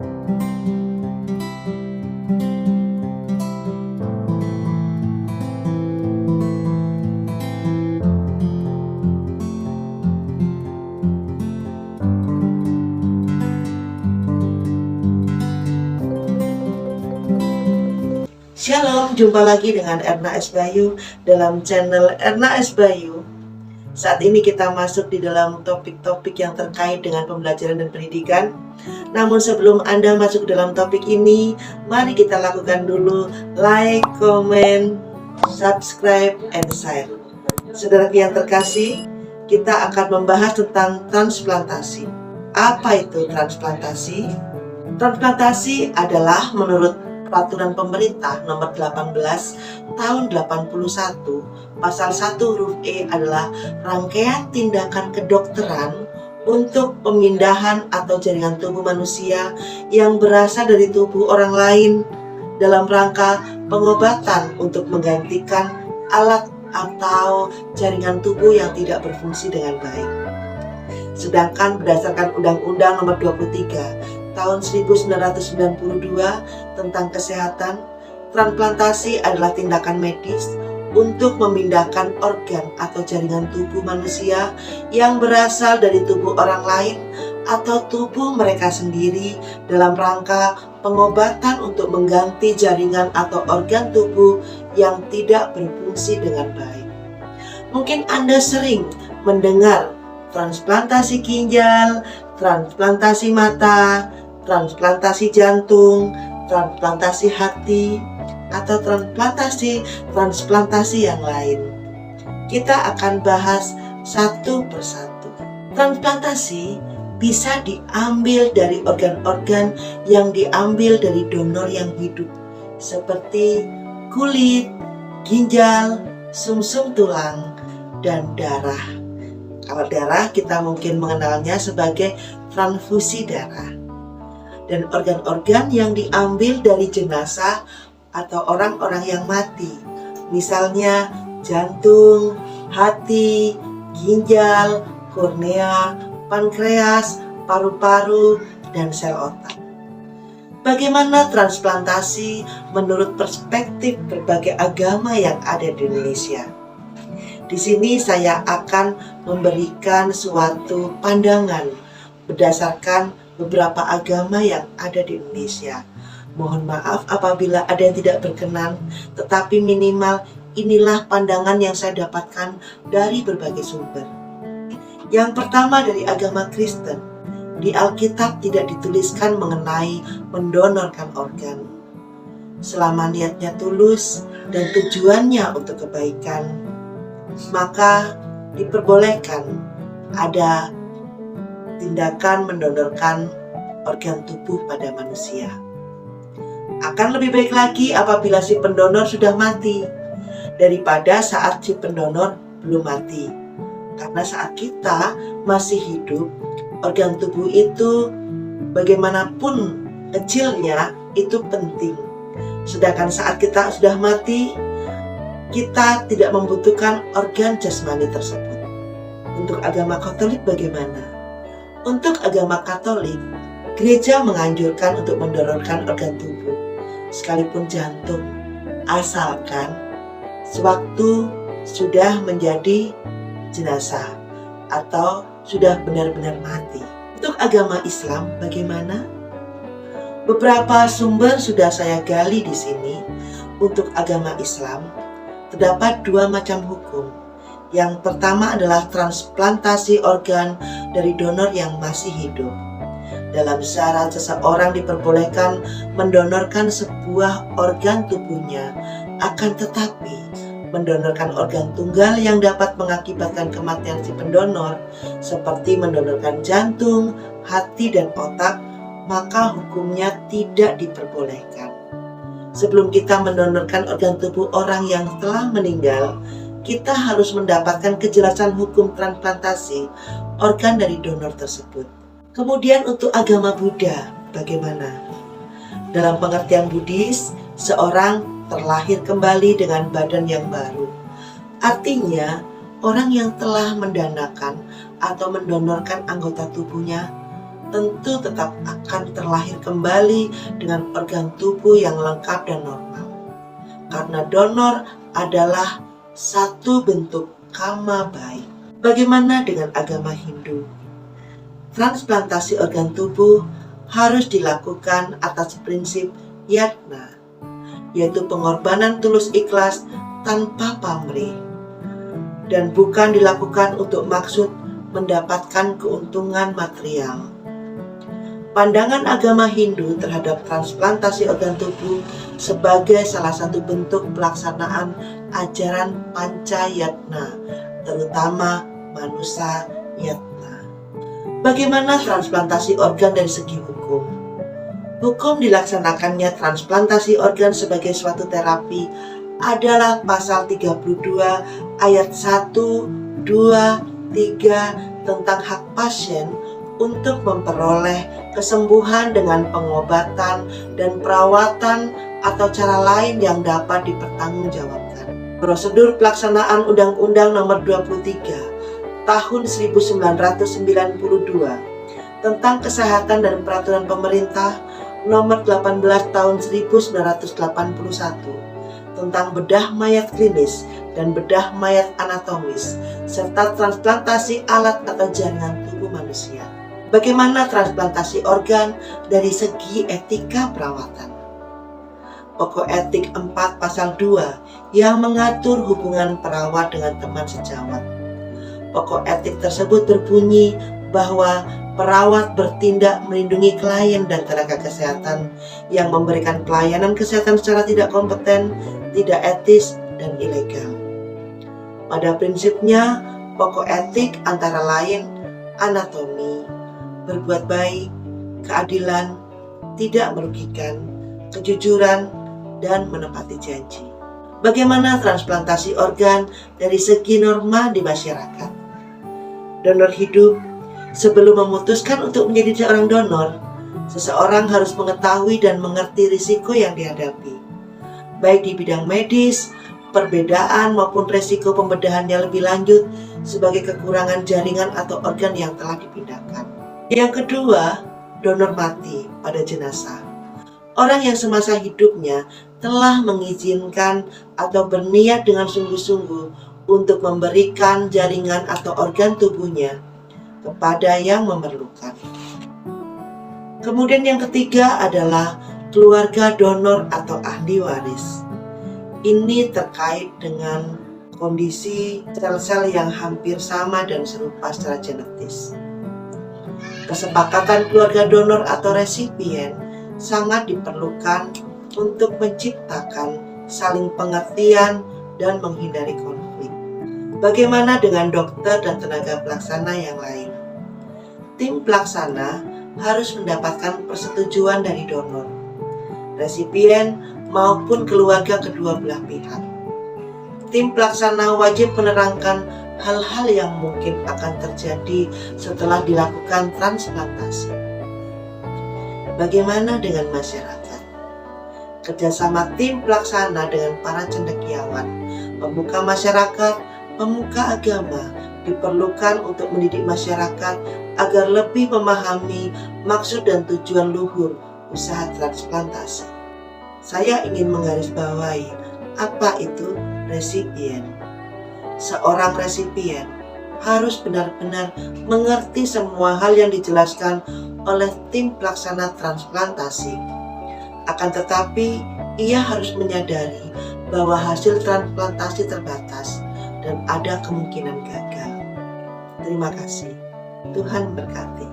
Shalom, jumpa lagi dengan Erna S. Bayu dalam channel Erna S. Bayu. Saat ini kita masuk di dalam topik-topik yang terkait dengan pembelajaran dan pendidikan. Namun sebelum Anda masuk ke dalam topik ini, mari kita lakukan dulu like, comment, subscribe, and share. Saudara yang terkasih, kita akan membahas tentang transplantasi. Apa itu transplantasi? Transplantasi adalah menurut Peraturan Pemerintah Nomor 18 Tahun 81 Pasal 1 huruf E adalah rangkaian tindakan kedokteran untuk pemindahan atau jaringan tubuh manusia yang berasal dari tubuh orang lain dalam rangka pengobatan untuk menggantikan alat atau jaringan tubuh yang tidak berfungsi dengan baik. Sedangkan berdasarkan Undang-Undang Nomor 23 Tahun 1992 tentang kesehatan, transplantasi adalah tindakan medis untuk memindahkan organ atau jaringan tubuh manusia yang berasal dari tubuh orang lain atau tubuh mereka sendiri dalam rangka pengobatan untuk mengganti jaringan atau organ tubuh yang tidak berfungsi dengan baik. Mungkin Anda sering mendengar transplantasi ginjal, transplantasi mata, transplantasi jantung, transplantasi hati, atau transplantasi yang lain. Kita akan bahas satu persatu. Transplantasi bisa diambil dari organ-organ yang diambil dari donor yang hidup, seperti kulit, ginjal, sumsum tulang, dan darah. Kalau darah, kita mungkin mengenalnya sebagai transfusi darah. Dan organ-organ yang diambil dari jenazah atau orang-orang yang mati, misalnya jantung, hati, ginjal, kornea, pankreas, paru-paru, dan sel otak. Bagaimana transplantasi menurut perspektif berbagai agama yang ada di Indonesia? Di sini saya akan memberikan suatu pandangan berdasarkan beberapa agama yang ada di Indonesia. Mohon maaf apabila ada yang tidak berkenan, tetapi minimal inilah pandangan yang saya dapatkan dari berbagai sumber. Yang pertama dari agama Kristen. Di Alkitab tidak dituliskan mengenai mendonorkan organ. Selama niatnya tulus dan tujuannya untuk kebaikan, maka diperbolehkan ada tindakan mendonorkan organ tubuh pada manusia. Akan lebih baik lagi apabila si pendonor sudah mati daripada saat si pendonor belum mati. Karena saat kita masih hidup, organ tubuh itu bagaimanapun kecilnya itu penting. Sedangkan saat kita sudah mati, kita tidak membutuhkan organ jasmani tersebut. Untuk agama Katolik bagaimana? Untuk agama Katolik, gereja menganjurkan untuk mendonorkan organ tubuh, sekalipun jantung, asalkan sewaktu sudah menjadi jenazah atau sudah benar-benar mati. Untuk agama Islam bagaimana? Beberapa sumber sudah saya gali di sini. Untuk agama Islam terdapat dua macam hukum. Yang pertama adalah transplantasi organ dari donor yang masih hidup. Dalam syarat seseorang diperbolehkan mendonorkan sebuah organ tubuhnya, akan tetapi mendonorkan organ tunggal yang dapat mengakibatkan kematian si pendonor, seperti mendonorkan jantung, hati, dan otak, maka hukumnya tidak diperbolehkan. Sebelum kita mendonorkan organ tubuh orang yang telah meninggal, kita harus mendapatkan kejelasan hukum transplantasi organ dari donor tersebut. Kemudian untuk agama Buddha, bagaimana? Dalam pengertian Buddhis, seorang terlahir kembali dengan badan yang baru. Artinya, orang yang telah mendanakan atau mendonorkan anggota tubuhnya tentu tetap akan terlahir kembali dengan organ tubuh yang lengkap dan normal. Karena donor adalah satu bentuk karma baik. Bagaimana dengan agama Hindu? Transplantasi organ tubuh harus dilakukan atas prinsip yatna, yaitu pengorbanan tulus ikhlas tanpa pamrih, dan bukan dilakukan untuk maksud mendapatkan keuntungan material. Pandangan agama Hindu terhadap transplantasi organ tubuh sebagai salah satu bentuk pelaksanaan ajaran Pancayatna, terutama Manusa Yatna. Bagaimana transplantasi organ dari segi hukum? Hukum dilaksanakannya transplantasi organ sebagai suatu terapi adalah pasal 32 ayat 1, 2, 3 tentang hak pasien untuk memperoleh kesembuhan dengan pengobatan dan perawatan atau cara lain yang dapat dipertanggungjawabkan. Prosedur pelaksanaan Undang-Undang Nomor 23 Tahun 1992 tentang Kesehatan dan Peraturan Pemerintah Nomor 18 Tahun 1981 tentang bedah mayat klinis dan bedah mayat anatomis serta transplantasi alat atau jaringan tubuh manusia. Bagaimana transplantasi organ dari segi etika perawatan? Pokok etik 4 pasal 2 yang mengatur hubungan perawat dengan teman sejawat. Pokok etik tersebut berbunyi bahwa perawat bertindak melindungi klien dan tenaga kesehatan yang memberikan pelayanan kesehatan secara tidak kompeten, tidak etis, dan ilegal. Pada prinsipnya, pokok etik antara lain anatomi, berbuat baik, keadilan, tidak merugikan, kejujuran, dan menepati janji. Bagaimana transplantasi organ dari segi norma di masyarakat? Donor hidup, sebelum memutuskan untuk menjadi seorang donor, seseorang harus mengetahui dan mengerti risiko yang dihadapi, baik di bidang medis, perbedaan maupun risiko pembedahannya lebih lanjut sebagai kekurangan jaringan atau organ yang telah dipindahkan. Yang kedua, donor mati pada jenazah. Orang yang semasa hidupnya telah mengizinkan atau berniat dengan sungguh-sungguh untuk memberikan jaringan atau organ tubuhnya kepada yang memerlukan. Kemudian yang ketiga adalah keluarga donor atau ahli waris. Ini terkait dengan kondisi sel-sel yang hampir sama dan serupa secara genetis. Kesepakatan keluarga donor atau resipien sangat diperlukan untuk menciptakan saling pengertian dan menghindari konflik. Bagaimana dengan dokter dan tenaga pelaksana yang lain? Tim pelaksana harus mendapatkan persetujuan dari donor, resipien, maupun keluarga kedua belah pihak. Tim pelaksana wajib menerangkan hal-hal yang mungkin akan terjadi setelah dilakukan transplantasi. Bagaimana dengan masyarakat? Kerjasama tim pelaksana dengan para cendekiawan, pemuka masyarakat, pemuka agama diperlukan untuk mendidik masyarakat agar lebih memahami maksud dan tujuan luhur usaha transplantasi. Saya ingin menggarisbawahi apa itu resipien. Seorang resipien harus benar-benar mengerti semua hal yang dijelaskan oleh tim pelaksana transplantasi. Akan tetapi, ia harus menyadari bahwa hasil transplantasi terbatas dan ada kemungkinan gagal. Terima kasih. Tuhan berkati.